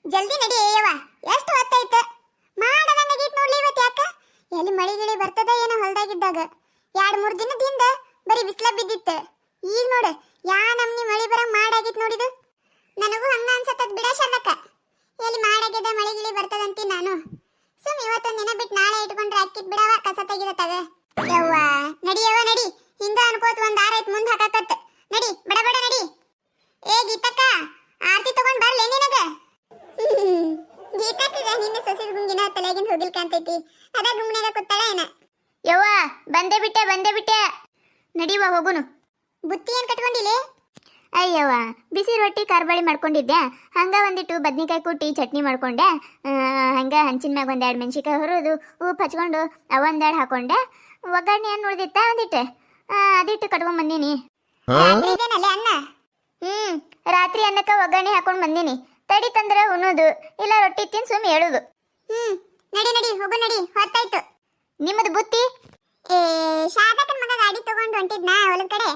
ಜಲ್ದಿ ನಡಿ ಅಯ್ಯವ್ವ. ಎಷ್ಟು ಹೊತ್ತಾಯ್ತು ಮಾಡದಂಗಾಗೈತ್ ನೋಡ್ಲಿ ಇವತ್ತು. ಯಾಕ ಎಲ್ಲಿ ಮಳಿ ಗಿಳಿ ಬರ್ತದ ಏನೋ ಹೊಲ್ದಾಗಿದ್ದಾಗ 2-3 ದಿನದಿಂದ ಬರೀ ಬಿಸ್ಲ ಬಿದ್ದಿತ್ತು. ಈಗ ನೋಡು ಯಾ ನಮ್ನಿ ಮಳಿ ಬರಂಗ್ ಮಾಡಾಗಿತ್ ನೋಡಿದು. ನನಗೂ ಹಂಗ ಅನ್ಸತ್ತದ ಬಿಡ ಶರ್ದಕ್ಕ. ಎಲ್ಲಿ ಮಾಡಾಗ್ಯದ ಮಳಿ ಗಿಳಿ ಬರ್ತದಂತಿ ನಾನು ಸುಮ್ ಇವತ್ತೊಂದ್ ದಿನ ಬಿಟ್ಟು ನಾಳೆ ಇಟ್ಕೊಂಡ್ರೆ ಅಕ್ಕಿತ್ ಬಿಡವ ಕಸ ತೆಗಿದತ್ತಾಗ. ಯವ್ವ ನಡಿಯವ್ವ ನಡಿ. ಹಿಂಗ ಅನ್ಕೋತ ಒಂದ್ ಆರ ಐತ್ ಮುಂದ್ ಹಾಕಾಕತ್. ನಡಿ ಬಡ ಬಡ ನಡಿ. ಏ ಗೀತಕ್ಕ ಆರ್ತಿ ತಗೊಂಡ್ ಬರ್ಲೇ ನಿನಗ? ಗೀತಕ್ಕ ನಿನ್ನ ಸೊಸಿದ ಗುಂಗಿನ ತಲೆಗಿಂದ ಹೋಗಿಲ್ ಕಾಂತೈತಿ. ಅದ ಗುಂಗಿನಾಗ ಕೂತಾಳ ಏನ? ಯವ್ವ ಬಂದೆ ಬಿಟ್ಟೆ. ನಡಿವ ಹೋಗುನು. ಬುತ್ತಿ ಏನ್ ಕಟ್ಕೊಂಡಿಲ್ಲ? ಅಯ್ಯವ್ವ ಬಿಸಿ ರೊಟ್ಟಿ ಕಾರ್ಬಾಳಿ ಮಾಡ್ಕೊಂಡಿದ್ದೆ. ಹಂಗ ಒಂದಿಟ್ಟು ಬದ್ನಿಕಾಯಿ ಕುಟ್ಟಿ ಚಟ್ನಿ ಮಾಡ್ಕೊಂಡೆ. ಹಂಗ ಹಂಚಿನ ಮ್ಯಾಗ 1-2 ಮೆಣಸಿಕಾಯಿ ಹುರಿದು ಉಪ್ಪು ಹಚ್ಕೊಂಡು ಒಂದೆರಡು ಹಾಕೊಂಡೆ. ಒಗ್ಗರಣೆ ಏನು ಉಳ್ದಿತ್ತ ಒಂದಿಟ್ಟು ಅದಿಟ್ಟು ಕಟ್ಕೊಂಡ್ ಬಂದೀನಿ. ಅನ್ನ ರಾತ್ರಿ ಅನ್ನಕ್ಕ ಒಗ್ಗರಣೆ ಹಾಕೊಂಡ್ ಬಂದೀನಿ. ತಡಿ ತಂದ್ರ ಉಣ್ಣೋದು ಇಲ್ಲ ರೊಟ್ಟಿ ತಿನ್ ಸುಮ್ ಹೇಳುದು. ನಡಿ ಹೋಗು ನಡಿ, ಹೊತ್ತಾಯ್ತು. ನಿಮ್ಮದು ಬುತ್ತಿ? ಶಾರದಕ್ಕನ ಮಗ ಗಾಡಿ ತಗೊಂಡು ಹೊಂಟಿದ್ನ ಹೊಲದ ಕಡೆ.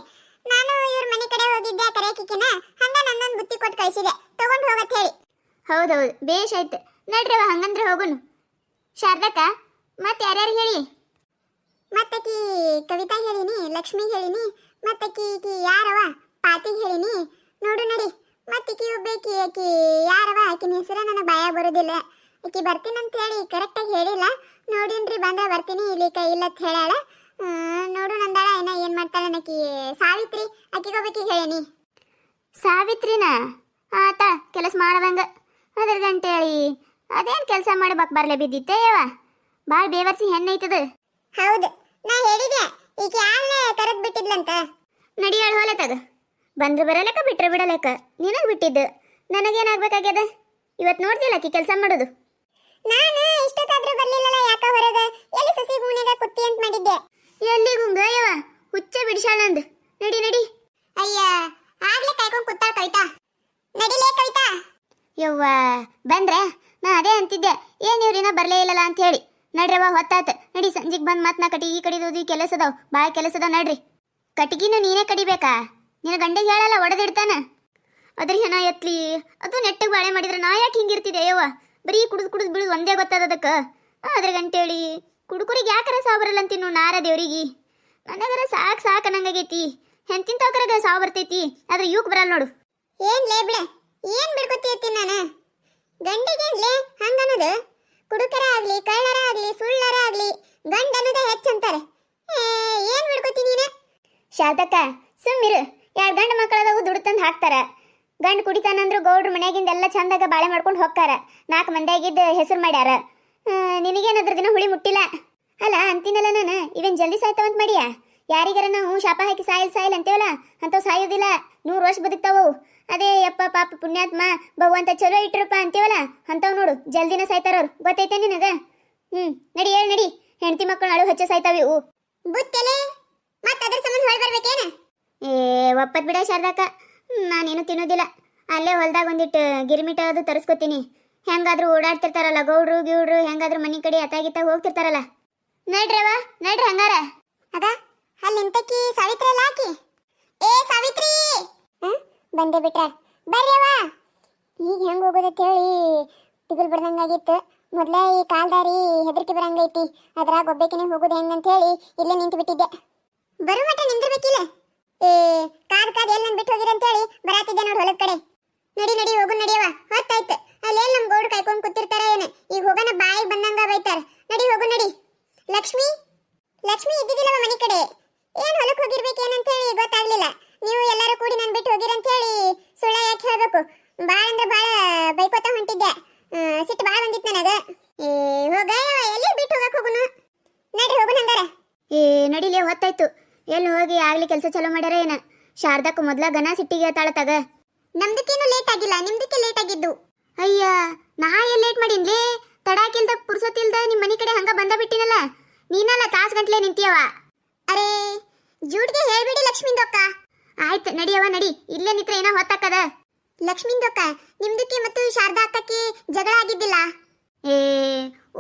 ನಾನು ಇವ್ರ ಮನೆ ಕಡೆ ಹೋಗಿದ್ದೆ ಕರೆಯಕಿನ. ಹಂಗ ನನ್ನೊಂದು ಬುತ್ತಿ ಕೊಟ್ಟು ಕಳಿಸಿದೆ ತಗೊಂಡು ಹೋಗತ್ ಹೇಳಿ. ಹೌದೌದು ಬೇಷ್ ಆಯ್ತು. ನಡ್ರವ ಹಂಗಂದ್ರೆ ಹೋಗುನು. ಶಾರದಕ್ಕ ಮತ್ತೆ ಯಾರ್ಯಾರು ಹೇಳಿ? ಮತ್ತಕಿ ಕವಿತಾ ಹೇಳಿನಿ, ಲಕ್ಷ್ಮಿ ಹೇಳಿನಿ, ಮತ್ತಕಿ ಯಾರವ ಪಾತಿಗೆ ಹೇಳಿನಿ. ನೋಡು ನಡಿ. ಮತ್ತಿಕಿ ಒಬ್ಬಾಕಿ ಆಕಿ ಯಾರವ ಆಕಿನ ಹೆಸರ ನನಗೆ ಬಾಯ ಬರೋದಿಲ್ಲ. ಆಕಿ ಬರ್ತೀನಂತ ಹೇಳಿ ಕರೆಕ್ಟಾಗಿ ಹೇಳಿಲ್ಲ. ನೋಡಿನ್ರಿ ಬಂದ್ರೆ ಬರ್ತೀನಿ ಇಲ್ಲಿಕ ಇಲ್ಲತ್ ಹೇಳಾಳ. ನೋಡು ನಂದಾಳ ಏನ ಏನ್ ಮಾಡ್ತಾಳೆ ನಕಿ. ಸಾವಿತ್ರಿ ಆಕಿಗೋಬೇಕಿಗೆ ಹೇಳೀನಿ. ಸಾವಿತ್ರಿನ ಆತ ಕೆಲಸ ಮಾಡದಂಗ ಅದ್ರ ಗಂಟೆ ಹೇಳಿ ಅದೇನ್ ಕೆಲಸ ಮಾಡ್ಬೇಕು ಬರ್ಲೆ ಬಿದ್ದಿತ್ತೆ ಯವ. ಭಾಳ ಬೇವರ್ಸಿ ಹೆಣ್ಣೈತದ. ಹೌದು ನಾ ಹೇಳಿದೆ ಈಕೆ ಯಾರನ್ನೇ ಕರೆದ್ ಬಿಟ್ಟಿದ್ಲಂತ. ನಡಿಯಾಳ ಹೋಲತ್ತದ. ಬಂದ್ರೆ ಬರಲೆಕ್ಕ ಬಿಟ್ರೆ ಬಿಡಲೆಕ್ಕ. ನಿನಗೆ ಬಿಟ್ಟಿದ್ದು ನನಗೇನಾಗ್ಬೇಕಾಗ್ಯದ? ಇವತ್ತು ನೋಡ್ತಿಲ್ಲ ಆಕಿ ಕೆಲಸ ಮಾಡೋದು. ನಾನು ಇಷ್ಟೊತ್ತಾದ್ರೂ ಬರ್ಲಿಲ್ಲಲ್ಲ ಯಾಕ ಹೊರಗ? ಎಲ್ಲಿ ಸಸಿ ಗೂಣ್ಯಾಗ ಕುತ್ತಿ ಅಂತ ಮಾಡಿದ್ದೆ. ಎಲ್ಲಿ ಗುಂಗಯ್ಯವ ಹುಚ್ಚ ಬಿಡಿಸಾಳ ನಂದು. ನಡಿ. ಅಯ್ಯ ಆಗ್ಲೇ ಕಾಯ್ಕೊಂಡ್ ಕುತ್ತಾಳ ಕವಿತಾ. ನಡಿಲೇ ಕವಿತಾ. ಯವ್ವ ಬಂದ್ರೆ ನಾ ಅದೇ ಅಂತಿದ್ದೆ ಏನ್ ಇವ್ರಿನ ಬರ್ಲೇ ಇಲ್ಲಲ್ಲ ಅಂತ ಹೇಳಿ. ನಡ್ರವ ಹೊತ್ತಾತ. ನಡಿ ಸಂಜಿಗೆ ಬಂದ್ ಮತ್ ನಾ ಕಟಿಗಿ ಕಡಿದೋದು ಕೆಲಸ ಅದಾವ, ಭಾಳ ಕೆಲಸ ಅದಾವ. ನಡ್ರಿ. ಕಟಿಗಿನ ನೀನೇ ಕಡಿಬೇಕಾ? ನಿನ್ನ ಗಂಡಿಗೆ ಹೇಳಲ್ಲ ಒಡೆದಿಡ್ತಾನ. ಅದ್ರ ಹೆಣ ಎತ್ಲಿ ಅದು ನೆಟ್ಟಗೆ ಬಾಳೆ ಮಾಡಿದ್ರೆ ನಾ ಯಾಕೆ ಹಿಂಗಿರ್ತಿದ್ದೆ ಯವ್ವ? ಬರೀ ಕುಡಿದು ಬಿಡುದು ಒಂದೇ ಗೊತ್ತದ ಅದಕ್ಕೆ. ಅದ್ರ ಗಂಟೇಳಿ ಕುಡುಕರಿಗೆ ಯಾಕರ ಸಾವು ಬರಲ್ಲ ಅಂತೀನು ನಾರ ದೇವ್ರಿಗೆ. ನನಗರ ಸಾಕು ಅನ್ನಂಗಾಗೈತಿ. ಹೆಂತಿಂತವಕರಾಗ ಸಾವು ಬರ್ತೈತಿ ಆದ್ರೆ ಇವಕ್ಕೆ ಬರಲ್ಲ ನೋಡು. ಏನ್ಲೇ ಬಿಡ ಏನ್ ಬಿಡ್ಕೊತಿ ನಾನು? ಗಂಡಿಗೇನ್ಲೇ ಹಂಗನ್ನೋದು? ಕುಡುಕರ ಆಗ್ಲಿ ಕಳ್ಳರ ಆಗ್ಲಿ ಸುಳ್ಳರ ಆಗ್ಲಿ ಗಂಡ ಅನ್ನೋದೇ ಹೆಚ್ಚಂತಾರೆ. ಏನ್ ಬಿಡ್ಕೊತಿ ನೀನು? ಶಾರದಕ್ಕ ಸುಮ್ಮಿರು. 2 ಗಂಡು ಮಕ್ಕಳದವು ದುಡ್ತಂದು ಹಾಕ್ತಾರ. ಗಂಡು ಕುಡಿತಾನಂದ್ರು ಗೌಡ್ರು ಮನ್ಯಾಗಿಂದ ಎಲ್ಲ ಚಂದಾಗ ಬಾಳೆ ಮಾಡ್ಕೊಂಡು ಹೋಗ್ತಾರ. 4 ಮಂದಿಯಾಗಿದ್ದು ಹೆಸರು ಮಾಡ್ಯಾರ. ನಿನಗೇನದ್ರ ದಿನ ಹುಳಿ ಮುಟ್ಟಿಲ್ಲ ಅಲ್ಲ ಅಂತೀನಲ್ಲ ನಾನು. ಇವೇನು ಜಲ್ದಿ ಸಾಯ್ತಾವಂತ ಮಾಡಿಯಾ? ಯಾರಿಗಾರ ನಾವು ಶಾಪ ಹಾಕಿ ಸಾಯಿಲ್ ಅಂತೇವಲ್ಲ ಅಂಥವು ಸಾಯೋದಿಲ್ಲ. 100 ವರ್ಷ ಬದುಕ್ತಾವು. ಅದೇ ಯಪ್ಪ ಪಾಪ ಪುಣ್ಯಾತ್ಮ ಭಗವಂತ ಚಲೋ ಇಟ್ಟಿರಪ್ಪ ಅಂತೀವಲ್ಲ ಅಂಥವು ನೋಡು ಜಲ್ದಿನ ಸಾಯ್ತಾರವ್ರು. ಗೊತ್ತೈತೆ ನಿನಗ? ನಡಿ ಹೇಳಿ ನಡಿ. ಹೆಂಡತಿ ಮಕ್ಕಳು ಅಳು ಹಚ್ಚ ಸಾಯ್ತಾವೆ ಇವು. ಬುತ್ತಲೆ ಮತ್ತೆ ಅದ್ರ ಸಂಬಂಧ ಹೊಳ್ ಬರ್ಬೇಕೇನ? ಒಪ್ಪತ್ ಬಿಡ ಶಾರದಕ್ಕ. ನಾನೇನು ತಿನ್ನೋದಿಲ್ಲ. ಅಲ್ಲೇ ಹೊಲ್ದಾಗ ಒಂದಿಟ್ಟು ಗಿರ್ಮಿಟ ಅದು ತರಿಸ್ಕೊತೀನಿ. ಹೆಂಗಾದ್ರೂ ಓಡಾಡ್ತಿರ್ತಾರಲ್ಲ ಗೌಡ್ರು ಗಿವ್ಡ್ರು, ಹೆಂಗಾದ್ರೂ ಮನೆ ಕಡೆ ಅತ್ತಾಗಿತ್ತ ಹೋಗ್ತಿರ್ತಾರಲ್ಲ. ನಡ್ರಿ ಹಂಗಾರ. ಅದ ಅಲ್ಲಿ ನಿಂತಕ್ಕಿ ಸಾವಿತ್ರಿ ಅಲ್ಲ ಆಕಿ. ಏ ಸಾವಿತ್ರಿ ಬಂದೆ ಬಿಟ್ರ ಬರ್ರಿಯವ್ವ. ಈಗ ಹೆಂಗ್ ಹೋಗೋದಕ್ಕೆ ಹೇಳಿ ತಿಗುಲ್ ಬಿಡ್ದಂಗಾಗಿತ್ತು. ಮೊದ್ಲೇ ಈ ಕಾಲ್ದಾರಿ ಹೆದರಿಕೆ ಬರಂಗೈತಿ. ಅದ್ರಾಗ ಒಬ್ಬಾಕಿನೇ ಹೋಗೋದು ಹೆಂಗಂತ ಹೇಳಿ ಇಲ್ಲೇ ನಿಂತು ಬಿಟ್ಟಿದ್ದೆ. ಬರು ಮಟ್ಟ ನಿಂದಿರ್ಬೇಕಿಲ್ಲ. ಕಾದ್ ಎಲ್ಲ ಬಿಟ್ಟು ಹೋಗಿರಂತೇಳಿ ಬರಾತಿದ್ದೆ ನೋಡಿ ಹೊಲದ ಕಡೆ. ನಡಿ ಹೋಗು ನಡಿಯವ ಹೊತ್ತಾಯ್ತು. ಅಲ್ಲೇನ್ ನಮ್ ಗೌಡ್ರು ಕಾಯ್ಕೊಂಡ್ ಕೂತಿರ್ತಾರ ಏನ? ಈಗ ಹೋಗನ ಬಾಯಿಗೆ ಬಂದಂಗ ಬೈತಾರ. ನಡಿ ಹೋಗು ನಡಿ. ಲಕ್ಷ್ಮಿ ಇದ್ದಿದ್ದಿಲ್ಲವ ಮನೆ ಕಡೆ. ಏನ್ ಹೊಲಕ್ಕೆ ಹೋಗಿರ್ಬೇಕೇನಂತ ಹೇಳಿ ಗೊತ್ತಾಗ್ಲಿಲ್ಲ. ನೀವು ಎಲ್ಲರೂ ಕೂಡಿ ನನ್ ಬಿಟ್ಟು ಹೋಗಿರಂತೇಳಿ ಸುಳ್ಳ ಯಾಕೆ ಹೇಳ್ಬೇಕು? ಬಾಳ ಅಂದ್ರೆ ಬಾಳ ಬೈಕೋತ ಹೊಂಟಿದ್ದೆ. ಸಿಟ್ಟು ಬಾಳ ಬಂದಿತ್ತು ನನಗ. ಹೋಗ ಎಲ್ಲಿ ಬಿಟ್ಟು ಹೋಗಕ್ ಹೋಗುನು? ನಡಿ ಹೋಗುನ ಹಂಗಾರ. ನಡಿಲೇ ಹೊತ್ತಾಯ್ತು. ಎಲ್ಲಿ ಹೋಗಿ ಆಗ್ಲಿ ಕೆಲಸ ಚಲೋ ಮಾಡ್ಯಾರ ಏನ? ಶಾರದಕ್ಕ ಮೊದ್ಲ ಗನ ಸಿಟ್ಟಿಗೆ ತಾಳತಾಗ. ನಮ್ದಕ್ಕೇನು ಲೇಟ್ ಆಗಿಲ್ಲ, ನಿಮ್ದಕ್ಕೆ ಲೇಟ್ ಆಗಿದ್ದು. ಅಯ್ಯ ನಾ ಎಲ್ಲಿ ಲೇಟ್ ಮಾಡೀನ್ಲೇ? ತಡಾಕಿಲ್ದ ಪುರ್ಸೊತ್ತಿಲ್ದ ನಿಮ್ಮ ಮನೆ ಕಡೆ ಹಂಗ ಬಂದ ಬಿಟ್ಟಿನಲ್ಲ. ನೀನಲ್ಲ ತಾಸು ಗಂಟ್ಲೆ ನಿಂತಿಯವ. ಅರೇ ಜೂಡ್ಗೆ ಹೇಳ್ಬಿಡಿ ಲಕ್ಷ್ಮೀಂದೊಕ್ಕ. ಆಯ್ತು ನಡಿಯವ ನಡಿ. ಇಲ್ಲೇ ನಿತ್ರ ಏನೋ ಹೊತ್ತಾಕದ. ಲಕ್ಷ್ಮೀಂದೊಕ್ಕ ನಿಮ್ದಕ್ಕೆ ಮತ್ತು ಶಾರದಾ ಅಕ್ಕಕ್ಕೆ ಜಗಳ ಆಗಿದ್ದಿಲ್ಲ?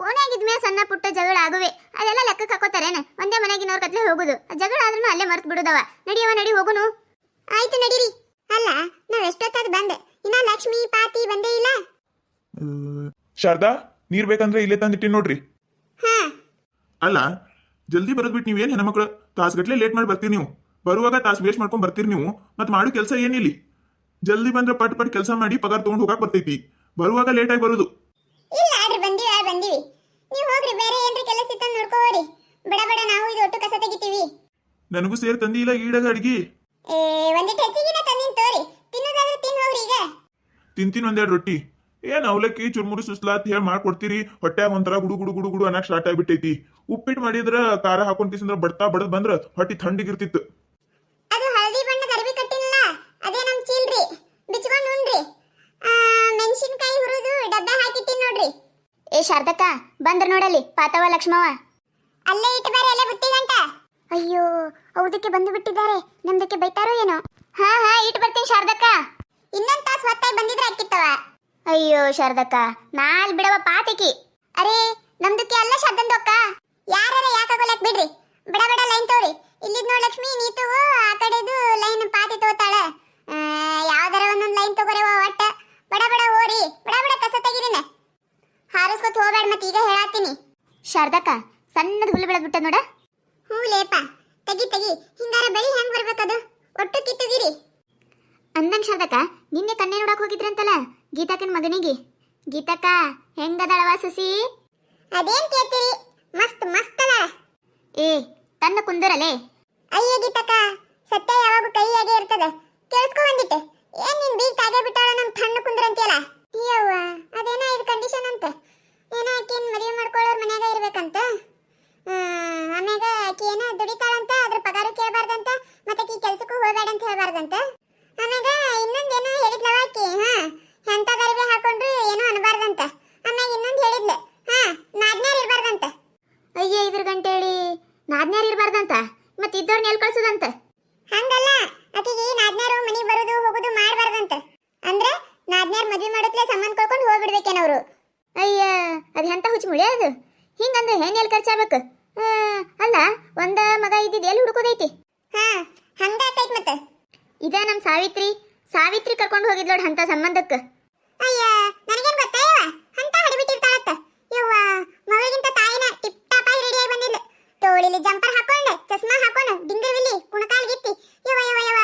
ಓಣಾಗಿದ್ಮೇಲೆ ಸಣ್ಣ ಪುಟ್ಟ ಜಗಳ ಆಗುವೆ. ಅದೆಲ್ಲ ಲೆಕ್ಕಕ್ಕೆ ಹಾಕೋತಾರೇನ? ಒಂದೇ ಮನೆಗಿನವ್ರ ಕತ್ಲೆ ಹೋಗುದು. ಜಗಳ ಆದ್ರೂ ಅಲ್ಲೇ ಮರ್ತು ಬಿಡುದವ. ನಡಿಯವ ನಡಿ ಹೋಗುನು. ಆಯ್ತು ನಡೀರಿ. ಅಲ್ಲ ನಾವ್ ಎಷ್ಟೊತ್ತಾದ್ ಬಂದೆ, ಇನ್ನ ಲಕ್ಷ್ಮಿ ಪಾತಿ ಬಂದೇ ಇಲ್ಲ. ಶಾರದಾ, ನೀರ್ ಬೇಕಂದ್ರೆ ಇಲ್ಲೇ ತಂದಿಟ್ಟಿ ನೋಡ್ರಿ. ಹಾ ಅಲ್ಲ, ಜಲ್ದಿ ಬರೋದ್ ಬಿಟ್ಟು ನೀವೇನ್ ಹೆಣ್ಮಕ್ಳು ತಾಸ್ಗಟ್ಲೆ ಲೇಟ್ ಮಾಡಿ ಬರ್ತೀರಿ ನೀವು. ಬರುವಾಗ ತಾಸು ವೇಸ್ಟ್ ಮಾಡ್ಕೊಂಡ್ ಬರ್ತೀರಿ ನೀವು. ಮತ್ತೆ ಮಾಡೋ ಕೆಲಸ ಏನಿಲ್ಲಿ? ಜಲ್ದಿ ಬಂದ್ರೆ ಪಟ್ ಪಟ್ ಕೆಲಸ ಮಾಡಿ ಪಗಾರ ತಗೊಂಡ್ ಹೋಗಕ್ ಬರ್ತೈತಿ. ಬರುವಾಗ ಲೇಟ್ ಆಗಿ ಬರುದು. ಇಲ್ಲ ಆಡ್ರಿ, ಬಂದಿವಿ. ನೀವು ಹೋಗ್ರಿ, ಬೇರೆ ಏನ್ರಿ ಕೆಲಸ ಇತ್ತ ನೋಡ್ಕೋರಿ. ಬಡ ಬಡ ನಾವು ಇದು ಒಟ್ಟು ಕಸ ತೆಗಿತೀವಿ. ನನಗೂ ಸೇರ್ ತಂದಿ ಇಲ್ಲ ಈಡಾಗ ಅಡ್ಗಿ. ಒಂದಿಟ್ಟು ಹೆಚ್ಚಿಗಿನ ತಂದಿನ್ ತೋರಿ, ತಿನ್ನೋದಾದ್ರೆ ತಿನ್ ಹೋಗ್ರಿ ಈಗ. ತಿಂತೀನಿ ಒಂದೆರಡು ರೊಟ್ಟಿ. ಏನ್ ಅವಲಕ್ಕಿ ಚುರ್ಮುರಿ ಸುಸ್ಲಾತ್ ಹೇಳಿ ಮಾಡ್ಕೊಡ್ತೀರಿ. ಹೊಟ್ಯಾಗ ಒಂಥರ ಗುಡು ಗುಡು ಗುಡು ಗುಡು ಅನ್ನಕ್ ಸ್ಟಾರ್ಟ್ ಆಗ್ಬಿಟ್ಟೈತಿ. ಉಪ್ಪಿಟ್ಟು ಮಾಡಿದ್ರ ಖಾರ ಹಾಕೊಂಡ್ ಕಿಸಂದ್ರ ಬಡ್ತಾ ಬಡದ್ ಬಂದ್ರ ಹೊಟ್ಟಿ ಥಂಡಿಗಿರ್ತಿತ್ತು. ಅದು ಹಳದಿ ಬಣ್ಣದ ಅರಬಿ ಕಟ್ಟಿನಲ್ಲ, ಅದೇ ನಮ್ ಚೀಲ್ರಿ. ಬಿಚ್ಕೊಂಡ್ ಉಣ್ರಿ. ಮೆಣಸಿನಕಾಯಿ ಹುರಿದು ಡಬ್ಬೆ ಹಾಕಿಟ್ಟಿನ್ ನೋಡ್ರಿ. ಏ ಶಾರದಕ್ಕ, ಬಂದ್ರ ನೋಡಲ್ಲಿ ಪಾತವ ಲಕ್ಷ್ಮವ್ವ. ಅಲ್ಲೇ ಇಟ್ಟು ಬೇರೆ ಅಲ್ಲೇ ಬುತ್ತಿಗಂಟ. ಅಯ್ಯೋ, ಹೌದಕ್ಕೆ ಬಂದು ಬಿಟ್ಟಿದ್ದಾರೆ. ನಮ್ದಕ್ಕೆ ಬೈತಾರೋ ಏನೋ. ಹಾ ಇಟ್ಟು ಬರ್ತೀನಿ ಶಾರದಕ್ಕ. ಇನ್ನೊಂದ್ ತಾಸು ಹೊತ್ತಾಗಿ ಬಂದಿದ್ರೆ ಹಾಕಿತ್ತವ. ಅಯ್ಯೋ ಶಾರದಕ್ಕ, ನಾಲ್ ಬಿಡವ ಪಾತಿಕಿ. ಅರೇ ನಮ್ದಕ್ಕೆ ಅಲ್ಲ ಶಬ್ದಂದೊಕ್ಕ. ಯಾರ ಯಾಕಾಗೋಲಕ್ ಬಿಡ್ರಿ. ಬಡ ಬಡ ಲೈನ್ ತೋರಿ. ಇಲ್ಲಿದ್ ನೋಡ್ ಲಕ್ಷ್ಮಿ, ನೀತು ಆ ಕಡೆದು ಲೈನ್ ಪಾತಿ ತೋತಾಳ. ಯಾವ್ದಾರ ಒಂದೊಂದ್ ಲೈನ್ ತಗೋರೇವ ಒಟ್ಟ. ಬಡ ಬಡ ಓರಿ, ಬಡ ಬಡ ಕಸ ತೆಗಿರಿನ. ಹಾರಿಸ್ಕೊತ್ ಹೋಗ್ಬೇಡ, ಮತ್ತೆ ಈಗ ಹೇಳತ್ತೀನಿ. ಶಾರದಕ್ಕ, ಸಣ್ಣದ ಹುಲ್ಲು ಬೆಳೆದ್ಬಿಟ್ಟ ನೋಡ. ಹ್ಞೂ ಲೇಪ, ತೆಗಿ. ಹಿಂಗಾರ ಬೆಳಿ ಹೆಂಗ್ ಬರ್ಬೇಕದು? ಒಟ್ಟು ಕಿತ್ತುಗಿರಿ. ಅಂದಂಗ್ ಶಾರದಕ್ಕ, ನಿನ್ನೆ ಕನ್ನೆ ನೋಡಕ್ ಹೋಗಿದ್ರಂತಲ್ಲ ಗೀತಾಕನ್ ಮಗನಿಗೆ. ಗೀತಕ್ಕ ಹೆಂಗದಳವ ಸುಸಿ? ಅದೇನ್ ಕೇಳ್ತೀರಿ, ಮಸ್ತ್ ಅದ. ಏ ತನ್ನ ಕುಂದರಲೇ. ಅಯ್ಯ ಗೀತಕ್ಕ, ಸತ್ಯ ಯಾವಾಗೂ ಕೈಯಾಗೆ ಇರ್ತದ. ಕೇಳಿಸ್ಕೊ ಬಂದಿಟ್ಟೆ. ಏನ್ ನಿನ್ ಬೀಗ್ ತಾಗೆ ಬಿಟ್ಟಾಳ ನಮ್ ತಣ್ಣ ಕುಂದ್ರಂತಿಯಲ್ಲ. ಅಯ್ಯವ್ವ, ಅದೇನೋ ಇದು ಕಂಡೀಷನ್ ಅಂತ. ಏನೋ ಆಕಿನ್ ಮದುವೆ ಮಾಡ್ಕೊಳ್ಳೋರ್ ಮನ್ಯಾಗ ಇರ್ಬೇಕಂತ. ಆಮ್ಯಾಗ ಆಕಿ ಏನೋ ದುಡಿತಾಳಂತ, ಅದ್ರ ಪಗಾರ ಕೇಳಬಾರ್ದಂತ, ಮತ್ತೆ ಆಕಿ ಕೆಲ್ಸಕ್ಕೂ ಹೋಗ್ಬೇಡ ಅಂತ ಹೇಳ್ಬಾರ್ದಂತ. ಆಮ್ಯಾಗ ಇನ್ನೊಂದೇನೋ ಹೇಳಿದ್ಲವ ಆಕಿ. ಎಂತ ಗರಿಬೆ ಹಾಕೊಂಡ್ರು ಏನೋ ಅನ್ಬಾರ್ದಂತ. ಆಮ್ಯಾಗ ಇನ್ನೊಂದು ಹೇಳಿದ್ಲ, ನಾದ್ನ್ಯಾರ ಇರ್ಬಾರ್ದಂತ. ಅಯ್ಯ, ಇದ್ರ ಗಂಟೆ ಹೇಳಿ ನಾದ್ನ್ಯಾರ ಇರ್ಬಾರ್ದಂತ. ಮತ್ತೆ ಇದ್ದವ್ರನ್ನ ಎಲ್ಲಿ ಕಳ್ಸೋದಂತ? ಹಂಗಲ್ಲ, ಆಕಿಗೆ ನಾದ್ನ್ಯಾರು ಮನೆಗೆ ಬರೋದು ಹೋಗೋದು ಮಾಡ್ಬಾರ್ದಂತ. ಅಂದ್ರೆ ನಾದ್ನ್ಯಾರ ಮದ್ವೆ ಮಾಡೋತ್ಲೆ ಸಂಬಂಧ ಕಳ್ಕೊಂಡು ಹೋಗ್ಬಿಡ್ಬೇಕೇನವ್ರು. ಅಯ್ಯ, ಅದು ಎಂತ ಹುಚ್ಚು ಮುಳಿ ಅದು. ಹಿಂಗಂದ್ರೆ ಹೆಣ್ಣು ಎಲ್ಲಿ ಖರ್ಚಾಗಬೇಕು? ಅಲ್ಲ, ಒಂದ ಮಗ ಇದ್ದಿದ್ದು ಎಲ್ಲಿ ಹುಡುಕೋದೈತಿ? ಹಂಗಾತೈತ್ ಮತ್ತೆ. ಇದ ನಮ್ ಸಾವಿತ್ರಿ ಕರ್ಕೊಂಡು ಹೋಗಿದ್ ನೋಡ್ ಅಂತ ಸಂಬಂಧಕ್ಕೆ. ಅಯ್ಯ, ನನಗೇನ್ ಗೊತ್ತಾಯವ ಅಂತ ಹಡಿಬಿಟ್ಟಿರ್ತಾಳತ್ತ. ಯವ್ವ, ಮಗಳಿಗಿಂತ ತಾಯಿನ ಟಿಪ್ ಟಾಪ್ ಆಗಿ ರೆಡಿ ಆಗಿ ಬಂದಿದ್ಲು. ತೋಳಿಲಿ ಜಂಪರ್ ಹಾಕೊಂಡು, ಚಸ್ಮಾ ಹಾಕೊಂಡು, ಡಿಂಗರ್ವಿಲಿ ಕುಣಕಾಲ್ ಗಿತ್ತಿ. ಯವ್ವ,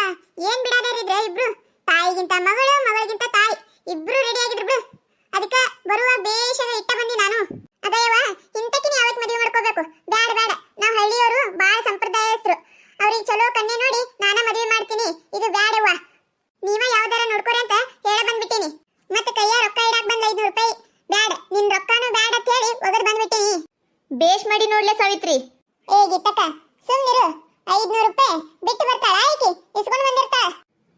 ಏನ್ ಬಿಡಾದಾರಿದ್ರೆ ಇಬ್ರು. ತಾಯಿಗಿಂತ ಮಗಳು, ಮಗಳಿಗಿಂತ ತಾಯಿ, ಇಬ್ರು ರೆಡಿ ಆಗಿದ್ರು ಬಿಡು. ಅದಕ್ಕ ಬರುವ ಬೇಷಗ ಇಟ್ಟ ಬಂದಿ ನಾನು. ಅದಯ್ಯವ, ಇಂತಕಿನ ಯಾವತ್ ಮದುವೆ ಮಾಡ್ಕೋಬೇಕು? ಬೇಡ, ನಾವು ಹಳ್ಳಿಯವರು ಬಾಳ ಸಂಪ್ರದಾಯಸ್ಥರು. ಅವ್ರಿಗೆ ಚಲೋ ಕಣ್ಣೆ ನೋಡಿ ನಾನ ಮದುವೆ ಮಾಡ್ತೀನಿ. ಇದು ಬ್ಯಾಡವ್ವ, ನೀವ ಯಾವ್ದಾರ ನೋಡ್ಕೊರಿ ಅಂತ ಹೇಳ ಬಂದ್ಬಿಟ್ಟಿನಿ. ಮತ್ತೆ ಕೈಯ ರೊಕ್ಕ ಇಡಾಕ್ ಬಂದ 500 ರೂಪಾಯಿ. ಬ್ಯಾಡ, ನಿನ್ ರೊಕ್ಕನೂ ಬ್ಯಾಡ ಅಂತ ಹೇಳಿ ಒಗದ್ ಬಂದ್ಬಿಟ್ಟಿನಿ. ಬೇಷ್ ಮಾಡಿ ನೋಡ್ಲೆ ಸಾವಿತ್ರಿ. ಏ ಗೀತಕ್ಕ, ಸುಮ್ನಿರು. 500 ರೂಪಾಯಿ ಬಿಟ್ಟು ಬರ್ತಾಳ ಆಯ್ಕೆ, ಇಸ್ಕೊಂಡ್ ಬಂದಿರ್ತಾಳ.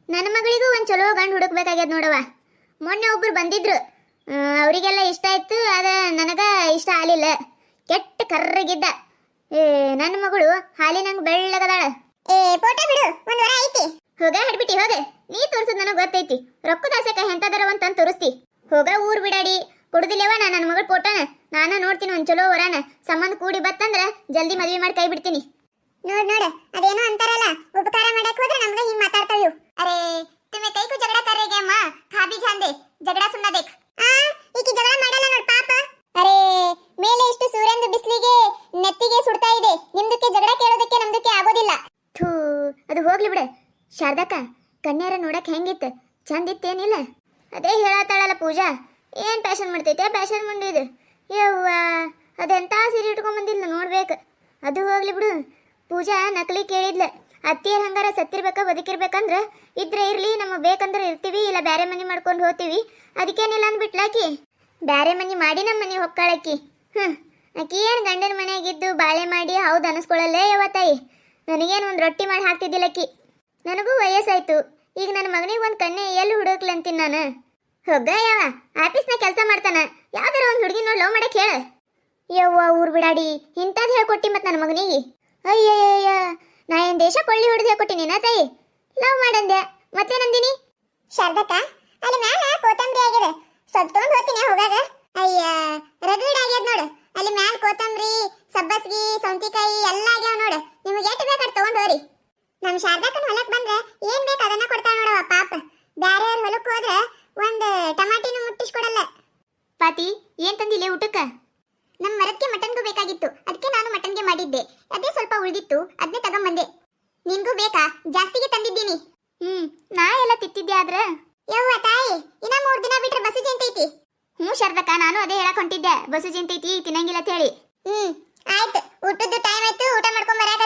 ನನ್ನ ಮಗಳಿಗೂ ಒಂದ್ ಚಲೋ ಗಂಡು ಹುಡುಕ್ಬೇಕಾಗ್ಯದ ನೋಡವ. ಮೊನ್ನೆ ಒಬ್ರು ಬಂದಿದ್ರು, ಅವರಿಗೆಲ್ಲ ಇಷ್ಟ ಆಯ್ತು. ಅದ ನನಗ ಇಷ್ಟ ಆಲಿಲ್ಲ. ಕೆಟ್ಟ ಕರ್ರಗಿದ್ದ. ನನ್ನ ಮಗಳು ಹಾಲಿನಂಗ್ ಬೆಳ್ಳಗದಾಳ. ಫೋಟೋ ಬಿಡು, ಒಂದ್ ವಾರ ಐತಿ. ಹೋಗ ಹಡ್ಬಿಟ್ಟಿ ಹೋಗ. ನೀ ತೋರ್ಸದ್ ನನಗ್ ಗೊತ್ತೈತಿ. ರೊಕ್ಕದ ಆಸೆಕ ಎಂತದರ ಅಂತಂದ್ ತೋರಿಸ್ತಿ. ಹೋಗ ಊರ್ ಬಿಡಾಡಿ. ಕೊಡುದಿಲ್ಲವ ನನ್ನ ಮಗಳ ಫೋಟೋನ. ನಾನ ನೋಡ್ತೀನಿ ಒಂದ್ ಚಲೋ ವರಾನ. ಸಂಬಂಧ ಕೂಡಿ ಬತ್ತಂದ್ರ ಜಲ್ದಿ ಮದ್ವೆ ಮಾಡಿ ಕೈ ಬಿಡ್ತೀನಿ. ನೋಡ್ ಅದೇನೋ ಅಂತಾರಲ್ಲ, ಉಪಕಾರ ಮಾಡಕ್ ಹೋದ್ರೆ ನಮ್ಗ ಹಿಂಗ್ ಮಾತಾಡ್ತಾವ್. ಅರೆ ತುಮೆ ಕೈ ಕು ಜಗಳ कर रहे अम्मा, खाबी जान दे, ಜಗಳ ಸುಮ್ಮನೆ ದೇಖ. ಈಕಿ ಜಗಳ ಮಾಡಲ್ಲ ನೋಡ್ ಪಾಪ. ಅರೆ ಮೇಲೆ ಇಷ್ಟು ಸೂರ್ಯನ ಬಿಸಿಲಿಗೆ ನೆತ್ತಿಗೆ ಸುಡ್ತಾ ಇದೆ. ನಿಮ್ದಕ್ಕೆ ಜಗಳ ಕೇಳೋದಕ್ಕೆ ನಮ್ದಕ್ಕೆ ಆಗೋದಿಲ್ಲ. ಥೂ, ಅದು ಹೋಗ್ಲಿ ಬಿಡ. ಶಾರದಕ್ಕ, ಕನ್ಯಾರ ನೋಡಕ್ ಹೆಂಗಿತ್ತು? ಚಂದ ಇತ್ತೇನಿಲ್ಲ? ಅದೇ ಹೇಳತ್ತಾಳಲ್ಲ ಪೂಜಾ, ಏನ್ ಪ್ಯಾಷನ್ ಮಾಡ್ತೈತೆ ಪ್ಯಾಷನ್ ಮುಂಡಿದು. ಯವ್ವ, ಅದೆಂತ ಸೀರೆ ಇಟ್ಕೊಂಡ್ ಬಂದಿಲ್ಲ ನೋಡ್ಬೇಕು. ಅದು ಹೋಗ್ಲಿ ಬಿಡು. ಪೂಜಾ ನಕಲಿ ಕೇಳಿದ್ಲ, ಅತ್ತಿಯರ್ ಹಂಗಾರ ಸತ್ತಿರ್ಬೇಕ ಬದುಕಿರ್ಬೇಕಂದ್ರ ಇದ್ರೆ ಇರ್ಲಿ, ನಮ್ಮ ಬೇಕಂದ್ರೆ ಇರ್ತೀವಿ, ಇಲ್ಲ ಬ್ಯಾರೆ ಮನಿ ಮಾಡ್ಕೊಂಡು ಹೋಗ್ತೀವಿ. ಅದಕ್ಕೇನಿಲ್ಲ ಅಂದ್ಬಿಟ್ಲಾಕಿ. ಬ್ಯಾರೆ ಮನಿ ಮಾಡಿ ನಮ್ಮ ಮನಿ ಹೊಕ್ಕಾಳಕ್ಕಿ. ಆಕಿ ಏನು ಗಂಡನ ಮನೆಯಾಗಿದ್ದು ಬಾಳೆ ಮಾಡಿ ಹೌದು ಅನಿಸ್ಕೊಳ್ಳಲ್ಲೇ ಯಾವತ್ತಾಯಿ. ನನಗೇನು ಒಂದು ರೊಟ್ಟಿ ಮಾಡಿ ಹಾಕ್ತಿದ್ದಿಲ್ಲಕ್ಕಿ. ನನಗೂ ವಯಸ್ಸಾಯ್ತು. ಈಗ ನನ್ನ ಮಗನಿಗೆ ಒಂದು ಕಣ್ಣೆ ಎಲ್ಲಿ ಹುಡುಕ್ಲಂತೀನಿ ನಾನು. ಹೊಗ್ಗ ಯಾವ ಆಫೀಸ್ನಾಗ ಕೆಲಸ ಮಾಡ್ತಾನ. ಯಾವ್ದಾರ ಒಂದು ಹುಡುಗಿ ನೋಡಿ ಲವ್ ಮಾಡಕ್ಕೆ ಹೇಳ. ಯವ್ವ ಊರ್ ಬಿಡಾಡಿ, ಇಂಥದ್ದು ಹೇಳ್ಕೊಟ್ಟಿ ಮತ್ತು ನನ್ನ ಮಗನಿಗೆ. ಅಯ್ಯಯ್ಯ, ನಾ ಏನು ದೇಶ ಕೊಳ್ಳಿ ಹೊಡೆದು ಹೇಳ್ಕೊಟ್ಟಿನಿ ನಾ ತಾಯಿ. ಲವ್ ಮಾಡಂದೆ ಮತ್ತೇನಂದಿನಿ? ಶಾರದಕ್ಕ, ಅಲ್ಲಿ ಮ್ಯಾಲ ಕೋತಂಬರಿ ಆಗಿದೆ, ಸ್ವಲ್ಪ ತೊಗೊಂಡು ಹೋಗ್ತೀನಿ ಹೋಗಾಗ. ಅಯ್ಯ, ರಗಡ್ ಆಗ್ಯದ ನೋಡು. ಅಲ್ಲಿ ಮ್ಯಾಲ ಕೋತಂಬರಿ, ಸಬ್ಬಸ್ಗಿ, ಸೌಂತಿಕಾಯಿ ಎಲ್ಲ ಆಗ್ಯಾವ ನೋಡು. ನಿಮಗೆ ಎಷ್ಟು ಬೇಕಾದ್ರೆ ತೊಗೊಂಡು ಹೋರಿ. ನಮ್ಮ ಶಾರದಕ್ಕನ ಹೊಲಕ್ಕೆ ಬಂದ್ರೆ ಏನ್ ಬೇಕು ಅದನ್ನ ಕೊಡ್ತಾಳ ನೋಡವ ಪಾಪ. ಬ್ಯಾರೆಯವ್ರ ಹೊಲಕ್ಕೆ ಹೋದ್ರೆ ಒಂದು ಟಮಾಟಿನೂ ಮುಟ್ಟಿಸ್ಕೊಡಲ್ಲ. ಪಾತಿ ಏನ್ ತಂದಿಲ್ಲ ಊಟಕ್ಕ? ನಮ್ಮ ಮರಕ್ಕೆ ಮಟನ್ಗೂ ಬೇಕಾಗಿತ್ತು, ಅದಕ್ಕೆ ನಾನು ಮಟನ್ಗೆ ಮಾಡಿದ್ದೆ. ಅದೇ ಸ್ವಲ್ಪ ಉಳಿದಿತ್ತು, ಅದನ್ನೇ ತಗೊಂಬಂದೆ. ನಿನ್ಗೂ ಬೇಕಾ? ಜಾಸ್ತಿಗೆ ತಂದಿದ್ದೀನಿ. ನಾ ಎಲ್ಲ ತಿತ್ತಿದ್ದೆ ಆದ್ರ. ಯವ್ವ ತಾಯಿ, ಇನ್ನ 3 ದಿನ ಬಿಟ್ರೆ ಬಸು ಜಯಂತಿ ಐತಿ. ಶಾರದಕ್ಕ, ನಾನು ಅದೇ ಹೇಳಕ್ ಹೊಂಟಿದ್ದೆ, ಬಸು ಜಯಂತಿ ಐತಿ ತಿನ್ನಂಗಿಲ್ಲ ಅಂತ ಹೇಳಿ. ಆಯ್ತು, ಊಟದ್ದು ಟೈಮ್ ಆಯ್ತು, ಊಟ ಮಾಡ್ಕೊಂಡ್ ಬರಾಕ